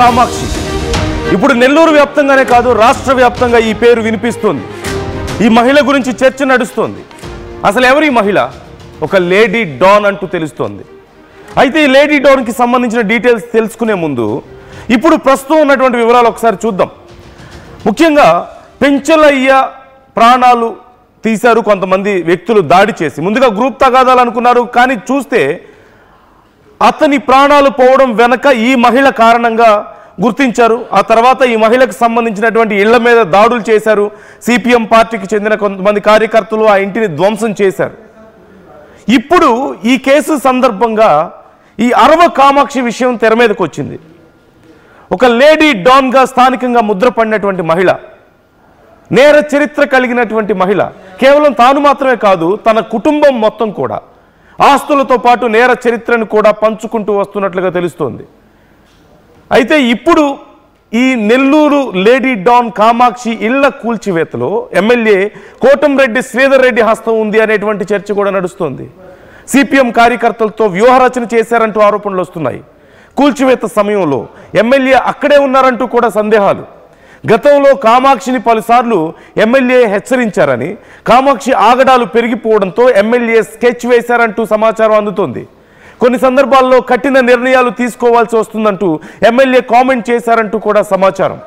కామాక్షి ఇప్పుడు నెల్లూరు వ్యాప్తంగానే కాదు రాష్ట్ర వ్యాప్తంగా ఈ పేరు వినిపిస్తుంది. ఈ మహిళ గురించి చర్చ నడుస్తుంది. అసలు ఎవరు ఈ మహిళ? ఒక లేడీ డాన్ అంటూ తెలుస్తోంది. అయితే ఈ లేడీ డాన్కి సంబంధించిన డీటెయిల్స్ తెలుసుకునే ముందు ఇప్పుడు ప్రస్తుతం ఉన్నటువంటి వివరాలు ఒకసారి చూద్దాం. ముఖ్యంగా పెంచలయ్య ప్రాణాలు తీశారు కొంతమంది వ్యక్తులు దాడి చేసి. ముందుగా గ్రూప్ తగాదాలు అనుకున్నారు, కానీ చూస్తే అతని ప్రాణాలు పోవడం వెనక ఈ మహిళ కారణంగా గుర్తించారు. ఆ తర్వాత ఈ మహిళకు సంబంధించినటువంటి ఇళ్ల మీద దాడులు చేశారు. సిపిఎం పార్టీకి చెందిన కొంతమంది కార్యకర్తలు ఆ ఇంటిని ధ్వంసం చేశారు. ఇప్పుడు ఈ కేసు సందర్భంగా ఈ అరవ కామాక్షి విషయం తెర మీదకి వచ్చింది. ఒక లేడీ డాన్గా స్థానికంగా ముద్రపడినటువంటి మహిళ, నేర చరిత్ర కలిగినటువంటి మహిళ. కేవలం తాను మాత్రమే కాదు, తన కుటుంబం మొత్తం కూడా ఆస్తులతో పాటు నేర చరిత్రను కూడా పంచుకుంటూ వస్తున్నట్లుగా తెలుస్తోంది. అయితే ఇప్పుడు ఈ నెల్లూరు లేడీ డాన్ కామాక్షి ఇళ్ల కూల్చివేతలో ఎమ్మెల్యే కోటంరెడ్డి శ్రీధర్ రెడ్డి హస్తం ఉంది అనేటువంటి చర్చ కూడా నడుస్తోంది. సిపిఎం కార్యకర్తలతో వ్యూహరచన చేశారంటూ ఆరోపణలు వస్తున్నాయి. కూల్చివేత సమయంలో ఎమ్మెల్యే అక్కడే ఉన్నారంటూ కూడా సందేహాలు. గతంలో కామాక్షిని పలుసార్లు ఎమ్మెల్యే హెచ్చరించారని, కామాక్షి ఆగడాలు పెరిగిపోవడంతో ఎమ్మెల్యే స్కెచ్ వేశారంటూ సమాచారం అందుతోంది. కొన్ని సందర్భాల్లో కఠిన నిర్ణయాలు తీసుకోవాల్సి వస్తుందంటూ ఎమ్మెల్యే కామెంట్ చేశారంటూ కూడా సమాచారం.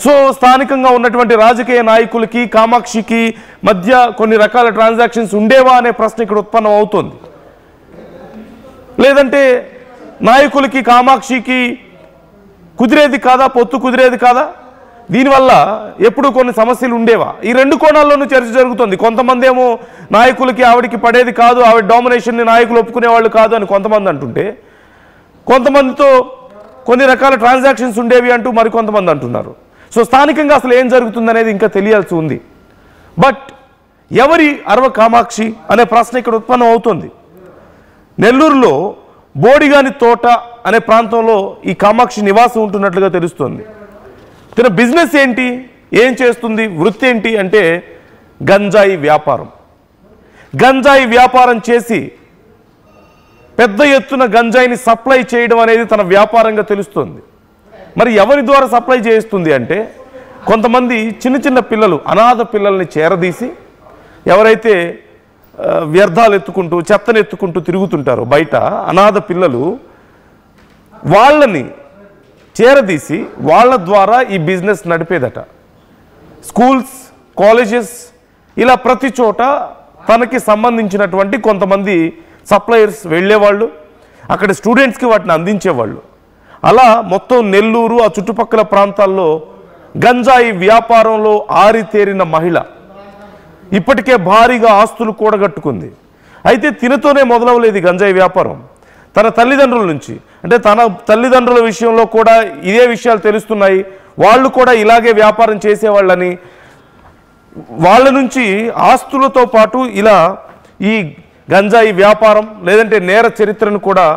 సో స్థానికంగా ఉన్నటువంటి రాజకీయ నాయకులకి కామాక్షికి మధ్య కొన్ని రకాల ట్రాన్సాక్షన్స్ ఉండేవా అనే ప్రశ్న ఇక్కడ ఉత్పన్నం అవుతోంది. లేదంటే నాయకులకి కామాక్షికి కుదిరేది కాదా, పొత్తు కుదిరేది కాదా, దీనివల్ల ఎప్పుడు కొన్ని సమస్యలు ఉండేవా? ఈ రెండు కోణాల్లోనూ చర్చ జరుగుతుంది. కొంతమంది ఏమో నాయకులకి ఆవిడికి పడేది కాదు, ఆవిడ డామినేషన్ని నాయకులు ఒప్పుకునేవాళ్ళు కాదు అని కొంతమంది అంటుంటే, కొంతమందితో కొన్ని రకాల ట్రాన్సాక్షన్స్ ఉండేవి అంటూ మరికొంతమంది అంటున్నారు. సో స్థానికంగా అసలు ఏం జరుగుతుందనేది ఇంకా తెలియాల్సి ఉంది. బట్ ఎవరి అరవ కామాక్షి అనే ప్రశ్న ఇక్కడ ఉత్పన్నం అవుతుంది. నెల్లూరులో బోడిగాని తోట అనే ప్రాంతంలో ఈ కామాక్షి నివాసం ఉంటున్నట్లుగా తెలుస్తోంది. తన బిజినెస్ ఏంటి, ఏం చేస్తుంది, వృత్తి ఏంటి అంటే గంజాయి వ్యాపారం. గంజాయి వ్యాపారం చేసి పెద్ద ఎత్తున గంజాయిని సప్లై చేయడం అనేది తన వ్యాపారంగా తెలుస్తుంది. మరి ఎవరి ద్వారా సప్లై చేస్తుంది అంటే కొంతమంది చిన్న చిన్న పిల్లలు, అనాథ పిల్లల్ని చేరదీసి, ఎవరైతే వ్యర్థాలు ఎత్తుకుంటూ చెత్తను ఎత్తుకుంటూ తిరుగుతుంటారో బయట అనాథ పిల్లలు, వాళ్ళని చేరదీసి వాళ్ళ ద్వారా ఈ బిజినెస్ నడిపేదట. స్కూల్స్, కాలేజెస్, ఇలా ప్రతి చోట తనకి సంబంధించినటువంటి కొంతమంది సప్లయర్స్ వెళ్ళేవాళ్ళు, అక్కడ స్టూడెంట్స్కి వాటిని అందించేవాళ్ళు. అలా మొత్తం నెల్లూరు ఆ చుట్టుపక్కల ప్రాంతాల్లో గంజాయి వ్యాపారంలో ఆరితేరిన మహిళ ఇప్పటికే భారీగా ఆస్తులు కూడగట్టుకుంది. అయితే తినతోనే మొదలవలేదు గంజాయి వ్యాపారం. తన తల్లిదండ్రుల నుంచి, అంటే తన తల్లిదండ్రుల విషయంలో కూడా ఇదే విషయాలు తెలుస్తున్నాయి. వాళ్ళు కూడా ఇలాగే వ్యాపారం చేసేవాళ్ళని, వాళ్ళ నుంచి ఆస్తులతో పాటు ఇలా ఈ గంజాయి వ్యాపారం లేదంటే నేర చరిత్రను కూడా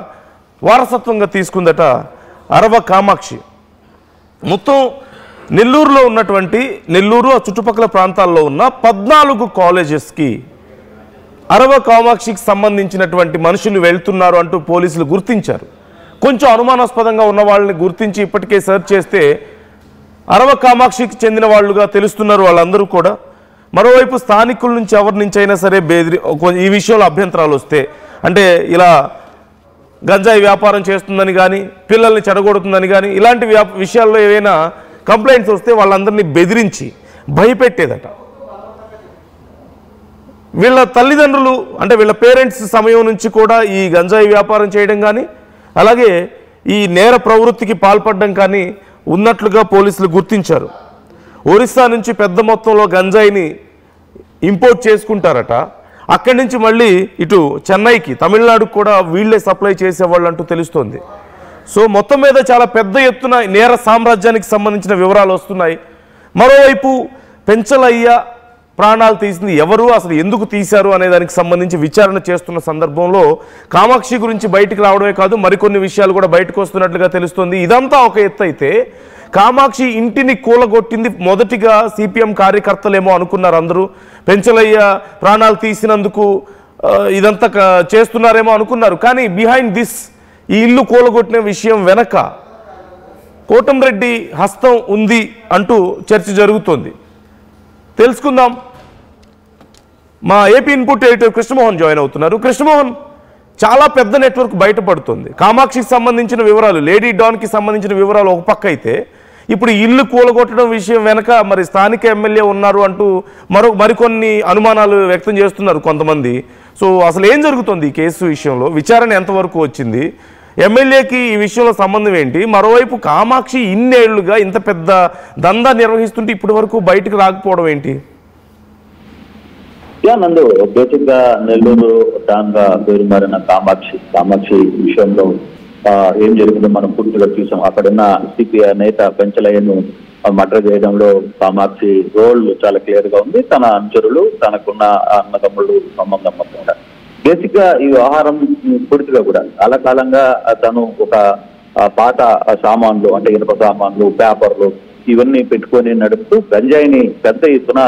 వారసత్వంగా తీసుకుందట అరవ కామాక్షి. మొత్తం నెల్లూరులో ఉన్నటువంటి, నెల్లూరు ఆ చుట్టుపక్కల ప్రాంతాల్లో ఉన్న 14 కాలేజెస్కి అరవ కామాక్షికి సంబంధించినటువంటి మనుషులు వెళ్తున్నారు అంటూ పోలీసులు గుర్తించారు. కొంచెం అనుమానాస్పదంగా ఉన్న వాళ్ళని గుర్తించి ఇప్పటికే సెర్చ్ చేస్తే అరవ కామాక్షికి చెందిన వాళ్ళుగా తెలుస్తున్నారు వాళ్ళందరూ కూడా. మరోవైపు స్థానికుల నుంచి ఎవరి నుంచి అయినా సరే ఈ విషయంలో అభ్యంతరాలు వస్తే, అంటే ఇలా గంజాయి వ్యాపారం చేస్తుందని కానీ పిల్లల్ని చెడగొడుతుందని కానీ ఇలాంటి విషయాల్లో ఏవైనా కంప్లైంట్స్ వస్తే వాళ్ళందరినీ బెదిరించి భయపెట్టేదట. వీళ్ళ తల్లిదండ్రులు, అంటే వీళ్ళ పేరెంట్స్ సమయం నుంచి కూడా ఈ గంజాయి వ్యాపారం చేయడం కానీ అలాగే ఈ నేర ప్రవృత్తికి పాల్పడడం కానీ ఉన్నట్లుగా పోలీసులు గుర్తించారు. ఒరిస్సా నుంచి పెద్ద మొత్తంలో గంజాయిని ఇంపోర్ట్ చేసుకుంటారట. అక్కడి నుంచి మళ్ళీ ఇటు చెన్నైకి, తమిళనాడుకు కూడా వీళ్ళే సప్లై చేసేవాళ్ళు అంటూ తెలుస్తోంది. సో మొత్తం మీద చాలా పెద్ద ఎత్తున నేర సామ్రాజ్యానికి సంబంధించిన వివరాలు వస్తున్నాయి. మరోవైపు పెంచలయ్య ప్రాణాలు తీసింది ఎవరు, అసలు ఎందుకు తీశారు అనే దానికి సంబంధించి విచారణ చేస్తున్న సందర్భంలో కామాక్షి గురించి బయటికి రావడమే కాదు మరికొన్ని విషయాలు కూడా బయటకు వస్తున్నట్లుగా తెలుస్తోంది. ఇదంతా ఒక ఎత్తు అయితే, కామాక్షి ఇంటిని కూలగొట్టింది మొదటిగా సిపిఎం కార్యకర్తలేమో అనుకున్నారు అందరూ. పెంచలయ్య ప్రాణాలు తీసినందుకు ఇదంతా చేస్తున్నారేమో అనుకున్నారు. కానీ బిహైండ్ దిస్, ఈ ఇల్లు కూలగొట్టిన విషయం వెనక కోటంరెడ్డి హస్తం ఉంది అంటూ చర్చ జరుగుతోంది. తెలుసుకుందాం. మా AP input editor Krishnamohan join అవుతున్నారు. కృష్ణమోహన్, చాలా పెద్ద నెట్వర్క్ బయటపడుతుంది. కామాక్షికి సంబంధించిన వివరాలు, లేడీ డాన్కి సంబంధించిన వివరాలు ఒక పక్క అయితే, ఇప్పుడు ఇల్లు కూలగొట్టడం విషయం వెనక మరి స్థానిక ఎమ్మెల్యే ఉన్నారు అంటూ మరికొన్ని అనుమానాలు వ్యక్తం చేస్తున్నారు కొంతమంది. సో అసలు ఏం జరుగుతుంది ఈ కేసు విషయంలో? విచారణ ఎంతవరకు వచ్చింది? ఎమ్మెల్యేకి ఈ విషయంలో సంబంధం ఏంటి? మరోవైపు కామాక్షి ఇన్నేళ్లుగా ఇంత పెద్ద దందా నిర్వహిస్తుంటే ఇప్పటి వరకు బయటకు రాకపోవడం ఏంటి? నందు, బేసిక్ గా నెల్లూరు డాన్ గా పేరు మారిన కామాక్షి విషయంలో ఏం జరిగిందో మనం పూర్తిగా చూసాం. అక్కడున్న సిపిఐ నేత పెంచలయ్యను మర్డర్ చేయడంలో కామాక్షి రోల్ చాలా క్లియర్ గా ఉంది. తన అనుచరులు, తనకున్న అన్నదమ్ముళ్ళు సంబంధం మొత్తంగా బేసిక్ గా ఈ వ్యవహారం పూర్తిగా కూడా చాలా కాలంగా తను ఒక పాత సామాన్లు అంటే ఇనుప సామాన్లు, పేపర్లు ఇవన్నీ పెట్టుకొని నడుపుతూ గంజాయిని పెద్ద ఎత్తున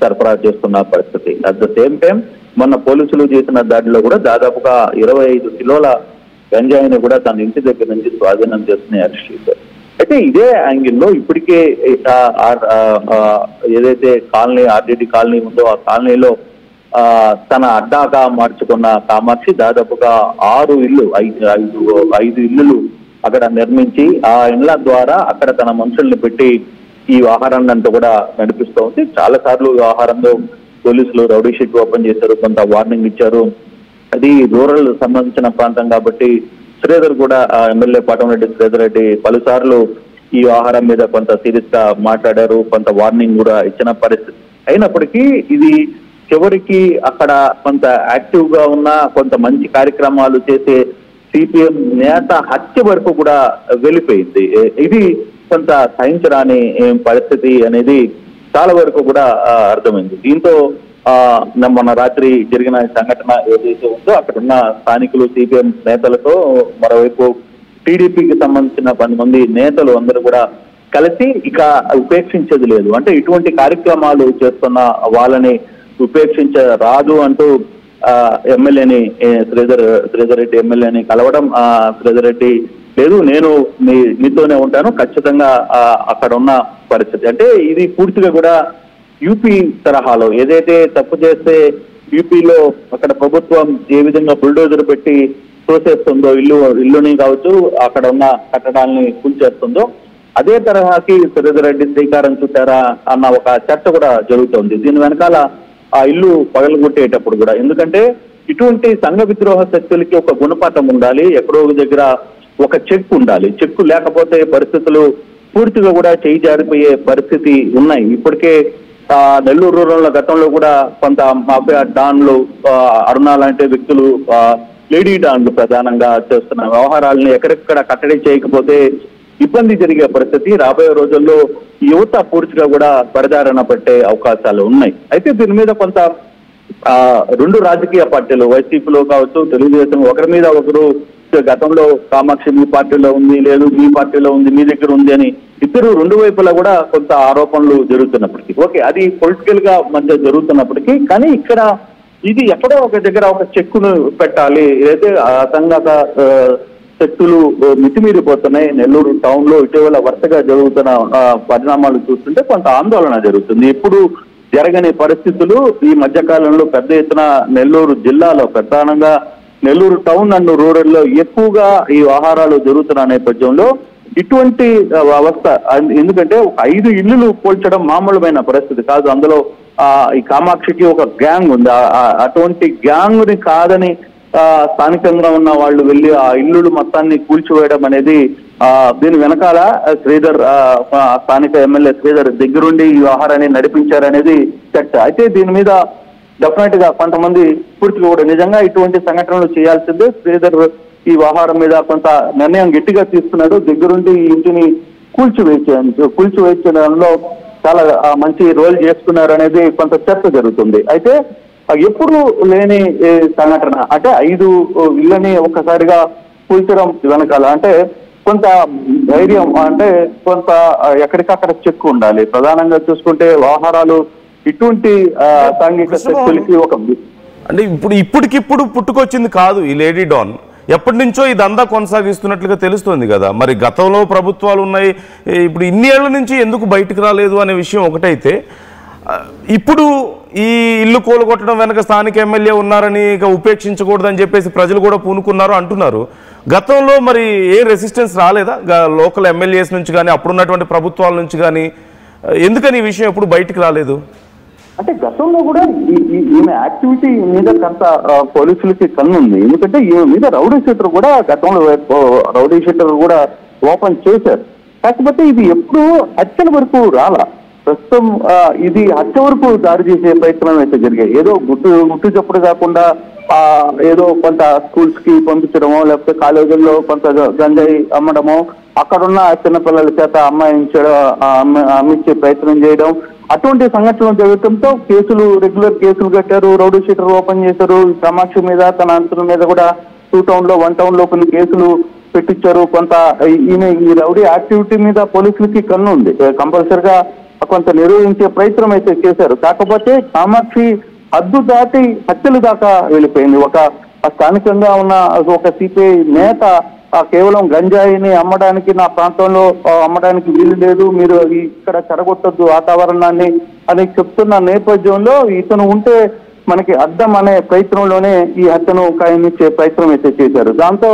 సరఫరా చేస్తున్న పరిస్థితి. అట్ ద సేమ్ టైం మొన్న పోలీసులు చేసిన దాడిలో కూడా దాదాపుగా 25 కిలోల గంజాయిని కూడా తన ఇంటి దగ్గర నుంచి స్వాధీనం చేసుకుని అరెస్ట్ చేశారు. అయితే ఇదే యాంగిల్లో ఇప్పటికే ఏదైతే కాలనీ ఆర్డిటి కాలనీ ఉందో ఆ కాలనీలో తన అడ్డాగా మార్చుకున్న కామాక్షి దాదాపుగా 5 ఇల్లులు అక్కడ నిర్మించి ఆ ఇళ్ల ద్వారా అక్కడ తన మనుషుల్ని పెట్టి ఈ వ్యవహారాన్ని అంతా కూడా నడిపిస్తూ ఉంది. చాలా సార్లు వ్యవహారంలో పోలీసులు రౌడీ షీట్ ఓపెన్ చేశారు, కొంత వార్నింగ్ ఇచ్చారు. అది రూరల్ సంబంధించిన ప్రాంతం కాబట్టి శ్రీధర్ కూడా ఎమ్మెల్యే పాటంరెడ్డి శ్రీధర్ రెడ్డి పలుసార్లు ఈ వ్యవహారం మీద కొంత సీరియస్ గా మాట్లాడారు, కొంత వార్నింగ్ కూడా ఇచ్చిన పరిస్థితి. అయినప్పటికీ ఇది చివరికి అక్కడ కొంత యాక్టివ్ గా ఉన్న కొంత మంచి కార్యక్రమాలు చేసే సిపిఎం నేత హత్య వరకు కూడా వెళ్ళిపోయింది. ఇది కొంత సహించరాని పరిస్థితి అనేది చాలా వరకు కూడా అర్థమైంది. దీంతో మొన్న రాత్రి జరిగిన సంఘటన ఏదైతే ఉందో అక్కడున్న స్థానికులు సిపిఎం నేతలతో మరోవైపు టీడీపీకి సంబంధించిన 10 మంది నేతలు అందరూ కూడా కలిసి ఇక ఉపేక్షించేది లేదు, అంటే ఇటువంటి కార్యక్రమాలు చేస్తున్న వాళ్ళని ఉపేక్షించరాదు అంటూ ఎమ్మెల్యేని శ్రీధర్ రెడ్డి ఎమ్మెల్యేని కలవడం. శ్రీధర్ రెడ్డి లేదు, నేను మీతోనే ఉంటాను, ఖచ్చితంగా అక్కడ ఉన్న పరిస్థితి. అంటే ఇది పూర్తిగా కూడా యూపీ తరహాలో ఏదైతే తప్పు చేస్తే యూపీలో అక్కడ ప్రభుత్వం ఏ విధంగా బుల్డోజర్ పెట్టి తోసేస్తుందో ఇల్లుని కావచ్చు అక్కడ ఉన్న కట్టడాలని కూల్చేస్తుందో అదే తరహాకి శ్రీధర్ రెడ్డి శ్రీకారం చుట్టారా అన్న ఒక చర్చ కూడా జరుగుతోంది. దీని వెనకాల ఆ ఇల్లు పగలగొట్టేటప్పుడు కూడా, ఎందుకంటే ఇటువంటి సంఘ విద్రోహ శక్తులకి ఒక గుణపాఠం ఉండాలి, ఎక్కడో దగ్గర ఒక చెక్ ఉండాలి. చెక్కు లేకపోతే పరిస్థితులు పూర్తిగా కూడా చేయి జారిపోయే పరిస్థితి ఉన్నాయి. ఇప్పటికే నెల్లూరు రూరల్ గతంలో కూడా కొంత మాఫియా డాన్లు, అరుణ లాంటి వ్యక్తులు, లేడీ డాన్లు ప్రధానంగా చేస్తున్న వ్యవహారాలను ఎక్కడెక్కడ కట్టడి చేయకపోతే ఇబ్బంది జరిగే పరిస్థితి. రాబోయే రోజుల్లో యువత పూర్తిగా కూడా పరిదారణ పట్టే అవకాశాలు ఉన్నాయి. అయితే దీని మీద కొంత 2 రాజకీయ పార్టీలు, వైసీపీలో కావచ్చు తెలుగుదేశం, ఒకరి మీద ఒకరు గతంలో కామాక్షి మీ పార్టీలో ఉంది, లేదు మీ పార్టీలో ఉంది, మీ దగ్గర ఉంది అని ఇద్దరు 2 వైపులా కూడా కొంత ఆరోపణలు జరుగుతున్నప్పటికీ, ఓకే అది పొలిటికల్ గా మధ్య జరుగుతున్నప్పటికీ, కానీ ఇక్కడ ఇది ఎక్కడో ఒక దగ్గర ఒక చెక్కును పెట్టాలి. ఏదైతే అసంగత శక్తులు మితిమీరిపోతున్నాయి నెల్లూరు టౌన్ లో ఇటీవల వరుసగా జరుగుతున్న పరిణామాలు చూస్తుంటే కొంత ఆందోళన జరుగుతుంది. ఎప్పుడు జరగని పరిస్థితులు ఈ మధ్య కాలంలో పెద్ద ఎత్తున నెల్లూరు జిల్లాలో, ప్రధానంగా నెల్లూరు టౌన్ అండ్ రూరల్ లో ఎక్కువగా ఈ వ్యవహారాలు జరుగుతున్న నేపథ్యంలో ఇటువంటి వ్యవస్థ, ఎందుకంటే ఒక 5 ఇల్లులు పోల్చడం మామూలుమైన పరిస్థితి కాదు. అందులో ఈ కామాక్షికి ఒక గ్యాంగ్ ఉంది. అటువంటి గ్యాంగ్ ని కాదని స్థానికంగా ఉన్న వాళ్ళు వెళ్ళి ఆ ఇల్లులు మొత్తాన్ని కూల్చివేయడం అనేది దీని వెనకాల స్థానిక ఎమ్మెల్యే శ్రీధర్ దగ్గరుండి ఈ వ్యవహారాన్ని నడిపించారనేది చర్చ. అయితే దీని మీద డెఫినెట్ గా కొంతమంది పూర్తిగా కూడా నిజంగా ఇటువంటి సంఘటనలు చేయాల్సిందే, శ్రీధర్ ఈ వ్యవహారం మీద కొంత నిర్ణయం గట్టిగా తీసుకున్నాడు, దగ్గరుండి ఈ ఇంటిని కూల్చివేయడంలో చాలా మంచి రోల్ చేసుకున్నారు అనేది కొంత చర్చ జరుగుతుంది. అయితే ఎప్పుడు లేని సంఘటన అంటే 5 ఇళ్ళని ఒక్కసారిగా కూల్చడం వెనకాల అంటే కొంత ధైర్యం, అంటే కొంత ఎక్కడికక్కడ చెక్కు ఉండాలి. ప్రధానంగా చూసుకుంటే వ్యవహారాలు ఇటువంటి సాంఘిక శక్తులకి ఒక అంటే ఇప్పటికిప్పుడు పుట్టుకొచ్చింది కాదు ఈ లేడీ డాన్. ఎప్పటి నుంచో ఈ దందా కొనసాగిస్తున్నట్లుగా తెలుస్తుంది కదా. మరి గతంలో ప్రభుత్వాలు ఉన్నాయి, ఇప్పుడు ఇన్ని ఏళ్ల నుంచి ఎందుకు బయటకు రాలేదు అనే విషయం ఒకటైతే, ఇప్పుడు ఈ ఇల్లు కూలగొట్టడం వెనక స్థానిక ఎమ్మెల్యే ఉన్నారని ఇక ఉపేక్షించకూడదని చెప్పేసి ప్రజలు కూడా పూనుకున్నారు అంటున్నారు. గతంలో మరి ఏ రెసిస్టెన్స్ రాలేదా లోకల్ ఎమ్మెల్యేస్ నుంచి కానీ అప్పుడున్నటువంటి ప్రభుత్వాల నుంచి కానీ? ఎందుకని ఈ విషయం ఎప్పుడు బయటకు రాలేదు? అంటే గతంలో కూడా ఈమె యాక్టివిటీ మీద కొంత పోలీసులకి కన్నుంది. ఎందుకంటే ఈమె మీద రౌడీ షీటర్ కూడా గతంలో కూడా ఓపెన్ చేశారు. కాకపోతే ఇది ఎప్పుడు హత్యల వరకు రాలా. ప్రస్తుతం ఇది హత్య వరకు దారి చేసే ప్రయత్నం అయితే జరిగాయి. ఏదో గుట్టు చప్పుడు కాకుండా ఏదో కొంత స్కూల్స్ కి పంపించడమో, లేకపోతే కాలేజీల్లో కొంత గంజాయి అమ్మడమో, అక్కడున్న చిన్నపిల్లల చేత అమ్మించే ప్రయత్నం చేయడం, అటువంటి సంఘటనలు జరగడంతో రెగ్యులర్ కేసులు కట్టారు, రౌడీ షీటర్ ఓపెన్ చేశారు. కామాక్షి మీద, తన అంతుల మీద కూడా 2 టౌన్ లో 1 టౌన్ లో కొన్ని కేసులు పెట్టించారు. కొంత ఈ రౌడీ యాక్టివిటీ మీద పోలీసులకి కన్ను ఉంది. కంపల్సరిగా కొంత నిర్వహించే ప్రయత్నం అయితే చేశారు. కాకపోతే కామాక్షి హద్దు దాటి హత్యలు దాకా వెళ్ళిపోయింది. స్థానికంగా ఉన్న ఒక సిపిఐ నేత కేవలం గంజాయిని అమ్మడానికి, నా ప్రాంతంలో అమ్మడానికి వీలు లేదు, మీరు ఇక్కడ చెడగొట్టద్దు వాతావరణాన్ని అని చెప్తున్న నేపథ్యంలో ఇతను ఉంటే మనకి అడ్డం అనే ప్రయత్నంలోనే ఈ హత్యను ఖాయమిచ్చే ప్రయత్నం అయితే చేశారు. దాంతో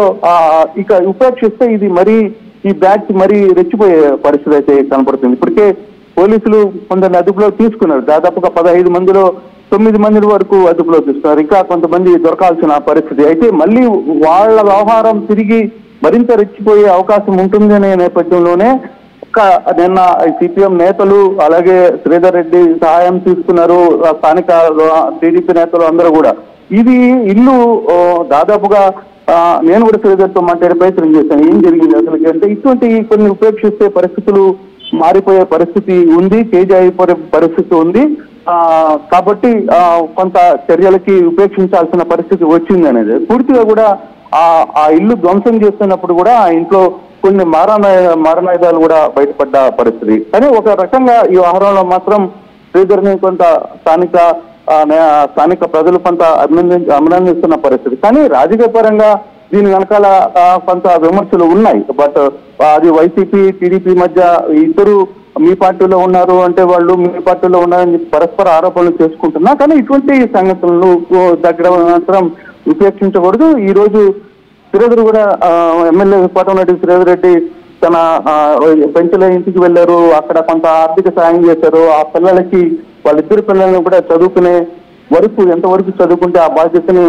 ఇక ఉపేక్షిస్తే ఇది ఈ బ్యాచ్ మరీ రెచ్చిపోయే పరిస్థితి అయితే కనపడుతుంది. ఇప్పటికే పోలీసులు కొందరిని అదుపులో తీసుకున్నారు. దాదాపుగా 15 మందిలో 9 మంది వరకు అదుపులో తీసుకున్నారు. ఇంకా కొంతమంది దొరకాల్సిన పరిస్థితి. అయితే మళ్ళీ వాళ్ళ వ్యవహారం తిరిగి మరింత రెచ్చిపోయే అవకాశం ఉంటుంది అనే నేపథ్యంలోనే నిన్న సిపిఎం నేతలు అలాగే శ్రీధర్ రెడ్డి సహాయం తీసుకున్నారు. స్థానిక టీడీపీ నేతలు అందరూ కూడా ఇది ఇల్లు దాదాపుగా నేను కూడా శ్రీధర్తో మాట్లాడే ప్రయత్నం చేశాను. ఏం జరిగింది అసలు అంటే, ఇటువంటి కొన్ని ఉపేక్షిస్తే పరిస్థితులు మారిపోయే పరిస్థితి ఉంది, చేంజ్ అయిపోయే పరిస్థితి ఉంది. కాబట్టి కొంత చర్యలకి ఉపేక్షించాల్సిన పరిస్థితి వచ్చింది అనేది పూర్తిగా కూడా ఆ ఇల్లు ధ్వంసం చేస్తున్నప్పుడు కూడా ఆ ఇంట్లో కొన్ని మారణాయుధాలు కూడా బయటపడ్డ పరిస్థితి. కానీ ఒక రకంగా ఈ వ్యవహారంలో మాత్రం శ్రీధర్ని కొంత స్థానిక ప్రజలు కొంత అభినందిస్తున్న పరిస్థితి. కానీ రాజకీయ పరంగా దీని వెనకాల కొంత విమర్శలు ఉన్నాయి. బట్ అది వైసీపీ టీడీపీ మధ్య ఇద్దరు మీ పార్టీలో ఉన్నారు అంటే వాళ్ళు మీ పార్టీలో ఉన్నారని పరస్పర ఆరోపణలు చేసుకుంటున్నా. కానీ ఇటువంటి సంగతులను దగ్గర మాత్రం ఉపేక్షించకూడదు. ఈ రోజు శ్రీధర్ కూడా ఎమ్మెల్యే కోటమిరెడ్డి శ్రీధర్ రెడ్డి తన పెంచుల ఇంటికి వెళ్లారు. అక్కడ కొంత ఆర్థిక సాయం చేశారు. ఆ పిల్లలకి వాళ్ళిద్దరు పిల్లల్ని కూడా చదువుకునే వరకు ఎంతవరకు చదువుకుంటే ఆ బాధ్యతని